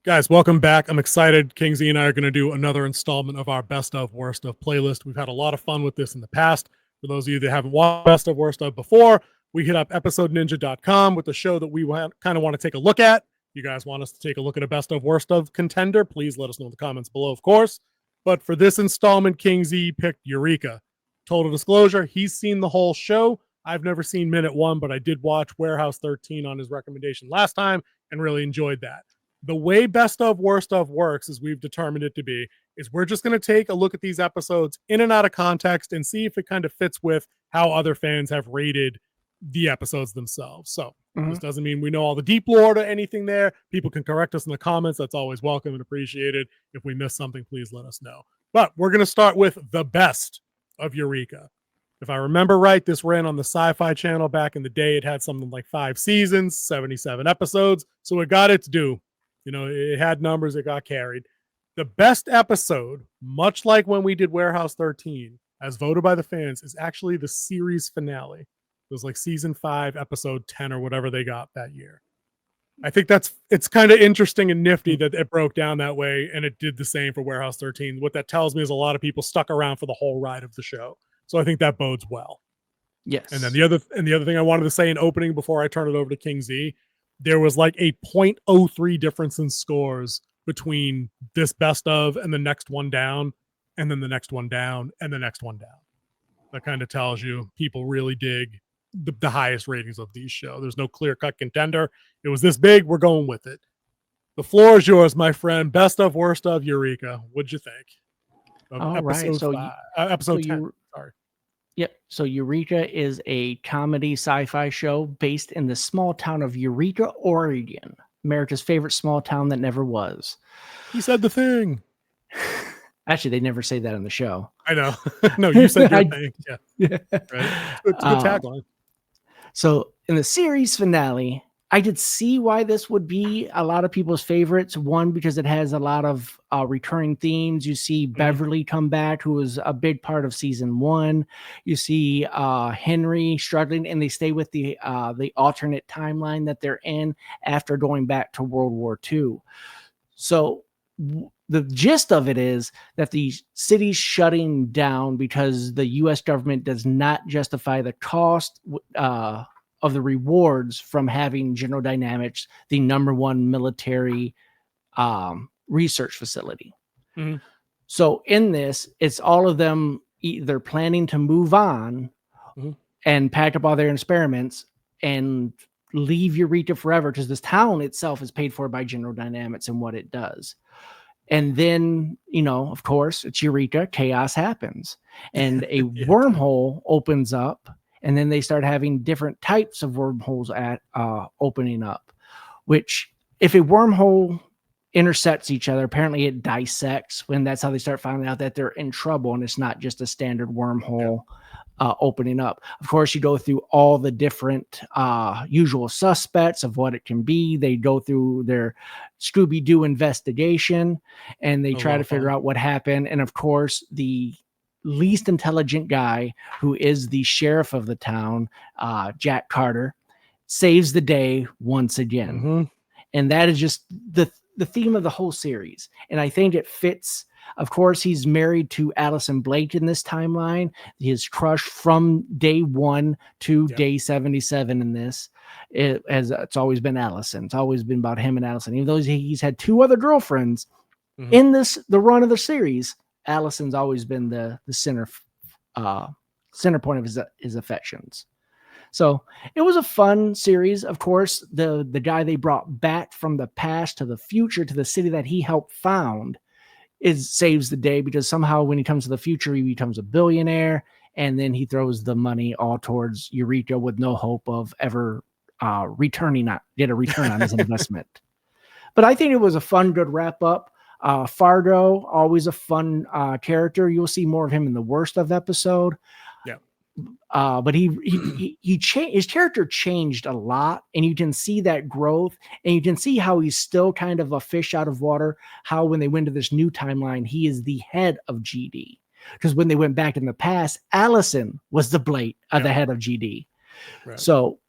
Guys, welcome back. I'm excited. Kingsley and I are going to do another installment of our best of worst of playlist. We've had a lot of fun with this in the past. For those of you that haven't watched best of worst of before, we hit up episodeninja.com with the show that we kind of want to take a look at. You guys want us to take a look at a best of worst of contender? Please let us know in the comments below, of course. But for this installment, Kingsley picked Eureka. Total disclosure, he's seen the whole show. I've never seen minute one, but I did watch Warehouse 13 on his recommendation last time and really enjoyed that. The way best of worst of works, as we've determined it to be, is we're just going to take a look at these episodes in and out of context and see if it kind of fits with how other fans have rated the episodes themselves. So this doesn't mean we know all the deep lore or anything there. People can correct us in the comments. That's always welcome and appreciated. If we miss something, please let us know. But we're going to start with the best of Eureka. If I remember right, this ran on the Sci-Fi channel back in the day. It had something like 5 seasons, 77 episodes. So it got its due. You know, it had numbers, it got carried. The best episode, much like when we did Warehouse 13, as voted by the fans, is actually the series finale. It was like season 5, episode 10, or whatever they got that year. I think it's kind of interesting and nifty that it broke down that way, and it did the same for Warehouse 13. What that tells me is a lot of people stuck around for the whole ride of the show. So I think that bodes well. Yes. And then the other thing I wanted to say in opening before I turn it over to King Z, there was like a 0.03 difference in scores between this best of and the next one down, and then the next one down, and the next one down. That kind of tells you people really dig the highest ratings of these shows. There's no clear-cut contender. It was this big, we're going with it. The floor is yours, my friend. Best of, worst of Eureka. What'd you think? All right. So episode 10. Sorry. Yep. So Eureka is a comedy sci-fi show based in the small town of Eureka, Oregon, America's favorite small town that never was. He said the thing. Actually, they never say that on the show. I know. No, you said your thing. Yeah. Right. It's a good tagline. So in the series finale, I did see why this would be a lot of people's favorites. One, because it has a lot of recurring themes. You see Beverly come back, who was a big part of season 1. You see Henry struggling, and they stay with the alternate timeline that they're in after going back to World War II. So the gist of it is that the city's shutting down because the U.S. government does not justify the cost of the rewards from having General Dynamics, the #1 military research facility. So in this, it's all of them either planning to move on and pack up all their experiments and leave Eureka forever, because this town itself is paid for by General Dynamics and what it does. And then, of course, it's Eureka, chaos happens, and a wormhole opens up. And then they start having different types of wormholes opening up, which if a wormhole intersects each other, apparently it dissects, when that's how they start finding out that they're in trouble. And it's not just a standard wormhole opening up. Of course, you go through all the different usual suspects of what it can be. They go through their Scooby-Doo investigation, and they try to figure out what happened. And of course, the least intelligent guy, who is the sheriff of the town, Jack Carter, saves the day once again. And that is just the theme of the whole series. And I think it fits. Of course, he's married to Allison Blake in this timeline, his crush from day 1 to day 77 in this. It's always been Allison. It's always been about him and Allison. Even though he's had 2 other girlfriends in the run of the series, Allison's always been the center point of his affections. So it was a fun series. Of course, the guy they brought back from the past to the future to the city that he helped found saves the day, because somehow when he comes to the future, he becomes a billionaire, and then he throws the money all towards Eureka with no hope of ever get a return on his investment. But I think it was a fun, good wrap up. Fargo, always a fun character. You'll see more of him in the worst of episode. But his character changed a lot, and you can see that growth, and you can see how he's still kind of a fish out of water. How when they went to this new timeline, he is the head of GD, because when they went back in the past, Allison was the head of GD. Right. So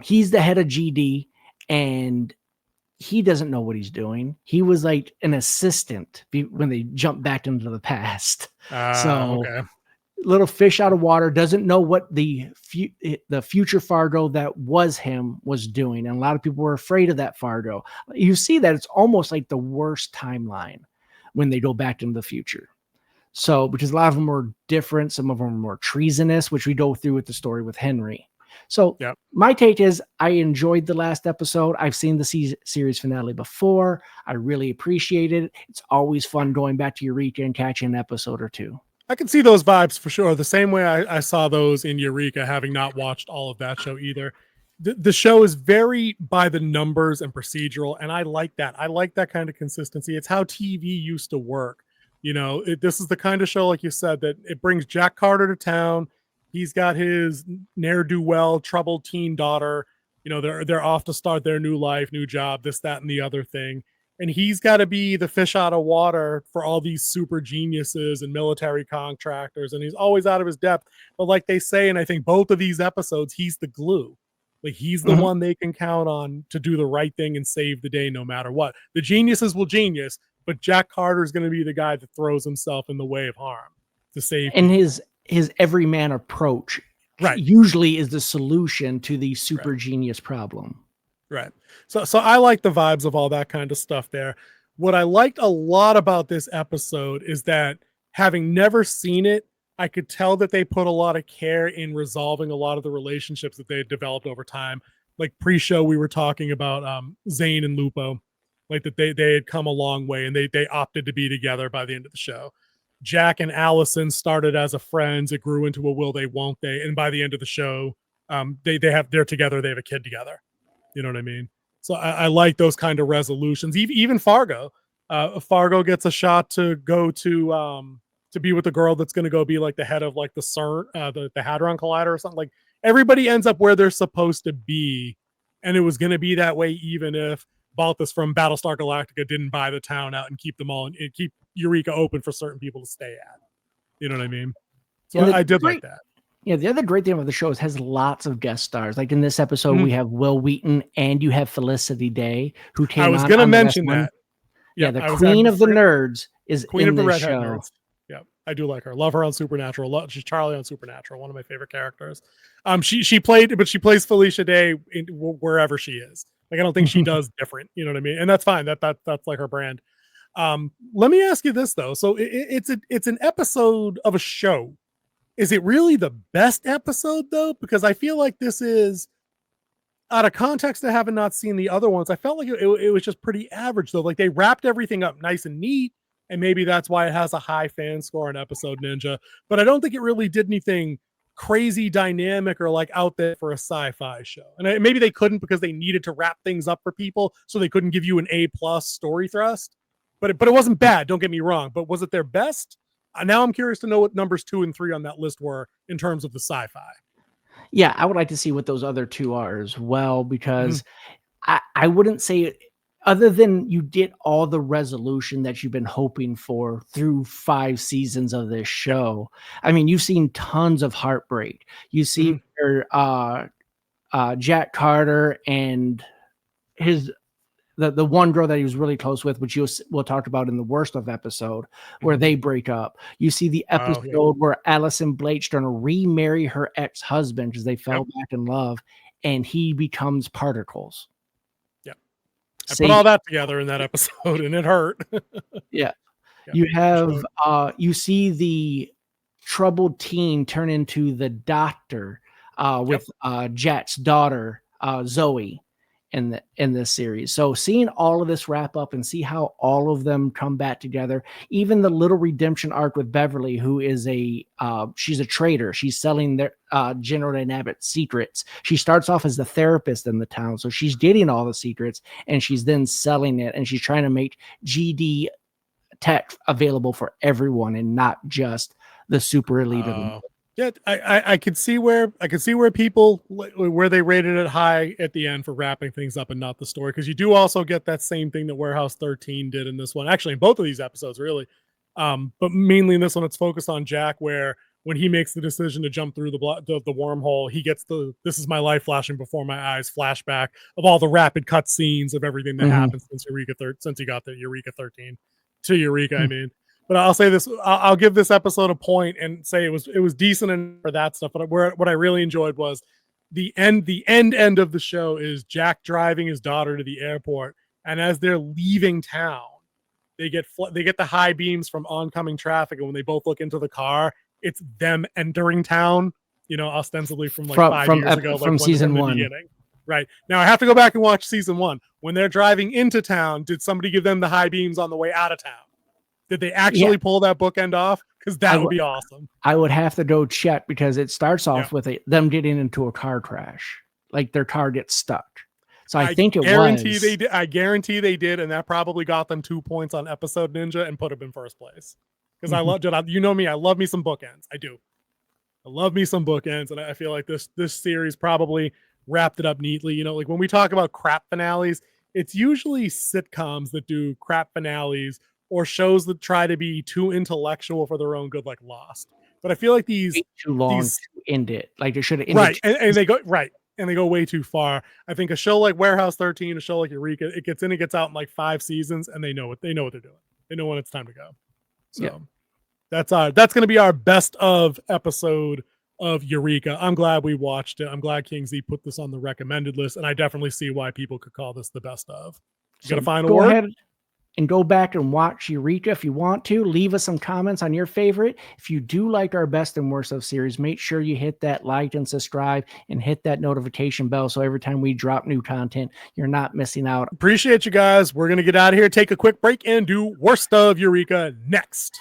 he's the head of GD, and he doesn't know what he's doing. He was like an assistant when they jump back into the past. So okay. little fish out of water, doesn't know what the future Fargo that was him was doing. And a lot of people were afraid of that Fargo. You see that it's almost like the worst timeline when they go back into the future. So, because a lot of them were different, some of them were more treasonous, which we go through with the story with Henry. So my take is I enjoyed the last episode. I've seen the series finale before. I really appreciate it. It's always fun going back to Eureka and catching an episode or two. I can see those vibes for sure. The same way I saw those in Eureka, having not watched all of that show either. The show is very by the numbers and procedural, and I like that. I like that kind of consistency. It's how TV used to work. You know, this is the kind of show, like you said, that it brings Jack Carter to town. He's got his ne'er-do-well, troubled teen daughter. You know, they're off to start their new life, new job, this, that, and the other thing. And he's got to be the fish out of water for all these super geniuses and military contractors. And he's always out of his depth. But like they say, and I think both of these episodes, he's the glue. Like he's the one they can count on to do the right thing and save the day no matter what. The geniuses will genius, but Jack Carter is going to be the guy that throws himself in the way of harm to save. And his everyman approach usually is the solution to the super genius problem. Right. So I like the vibes of all that kind of stuff there. What I liked a lot about this episode is that, having never seen it, I could tell that they put a lot of care in resolving a lot of the relationships that they had developed over time. Like pre-show, we were talking about Zane and Lupo, like that they had come a long way and they opted to be together by the end of the show. Jack and Allison started as a friends. It grew into a will they, won't they. And by the end of the show, they're together. They have a kid together. You know what I mean? So I like those kind of resolutions. Even Fargo. Fargo gets a shot to go to be with the girl that's going to go be like the head of like the CERN, the Hadron Collider or something. Like everybody ends up where they're supposed to be. And it was going to be that way even if Balthus from Battlestar Galactica didn't buy the town out and keep them all and keep Eureka open for certain people to stay at. You know what I mean? So I did like that. Yeah, the other great thing about the show is it has lots of guest stars. Like in this episode, we have Will Wheaton and you have Felicity Day, who came on. I was going to mention that. Yeah, the queen of the nerds is queen in of the this show. Nerds. Yeah, I do like her. Love her on Supernatural. She's Charlie on Supernatural. One of my favorite characters. She plays Felicia Day wherever she is. Like I don't think she does different. You know what I mean? And that's fine. That's like her brand. Let me ask you this though. So it's an episode of a show. Is it really the best episode though? Because I feel like this is, out of context, I haven't not seen the other ones. I felt like it was just pretty average though. Like they wrapped everything up nice and neat, and maybe that's why it has a high fan score on Episode Ninja. But I don't think it really did anything crazy dynamic or like out there for a sci-fi show. And maybe they couldn't because they needed to wrap things up for people, so they couldn't give you an A+ story thrust. But it wasn't bad. Don't get me wrong. But was it their best? Now I'm curious to know what numbers 2 and 3 on that list were in terms of the sci-fi. Yeah, I would like to see what those other two are as well, because I wouldn't say, other than you get all the resolution that you've been hoping for through 5 seasons of this show. I mean, you've seen tons of heartbreak. You see Jack Carter and the one girl that he was really close with, which we'll talk about in the worst of episode, where they break up. You see the episode where Allison Blake's trying to remarry her ex-husband because they fell back in love, and he becomes particles. Yeah. I put all that together in that episode, and it hurt. You have, you see the troubled teen turn into the doctor with Jack's daughter, Zoe. In this series. So seeing all of this wrap up and see how all of them come back together, even the little redemption arc with Beverly, who is she's a traitor. She's selling their General Dynamics secrets. She starts off as the therapist in the town. So she's getting all the secrets and she's then selling it, and she's trying to make GD tech available for everyone and not just the super elite of them. Yeah, I could see where people where they rated it high at the end for wrapping things up and not the story, because you do also get that same thing that Warehouse 13 did in this one. Actually, in both of these episodes, really, but mainly in this one, it's focused on Jack, where when he makes the decision to jump through the wormhole, he gets the "this is my life" flashing before my eyes flashback of all the rapid cut scenes of everything that happened since since he got the Eureka 13 to Eureka. I mean, but I'll say this: I'll give this episode a point and say it was decent and for that stuff. But what I really enjoyed was the end of the show is Jack driving his daughter to the airport, and as they're leaving town, they get the high beams from oncoming traffic, and when they both look into the car, it's them entering town, ostensibly from 5 years ago, from season 1. Beginning. Right. Now I have to go back and watch season 1. When they're driving into town, did somebody give them the high beams on the way out of town? Did they actually pull that bookend off? Because that would be awesome. I would have to go check, because it starts off with them getting into a car crash. Like their car gets stuck. So I think it was. They did. I guarantee they did, and that probably got them 2 points on Episode Ninja and put them in first place. Because I love, you know me, I love me some bookends. I do. I love me some bookends, and I feel like this series probably wrapped it up neatly. Like when we talk about crap finales, it's usually sitcoms that do crap finales or shows that try to be too intellectual for their own good, like Lost. But I feel like these too long to end it. Like they should have ended. Right, and they go right. And they go way too far. I think a show like Warehouse 13, a show like Eureka, it gets out in like 5 seasons, and they know what they're doing. They know when it's time to go. So that's going to be our best of episode of Eureka. I'm glad we watched it. I'm glad King Z put this on the recommended list, and I definitely see why people could call this the best of. You got a final word? Go ahead and go back and watch Eureka if you want to. Leave us some comments on your favorite. If you do like our best and worst of series, make sure you hit that like and subscribe and hit that notification bell, so every time we drop new content, you're not missing out. Appreciate you guys. We're going to get out of here, take a quick break, and do worst of Eureka next.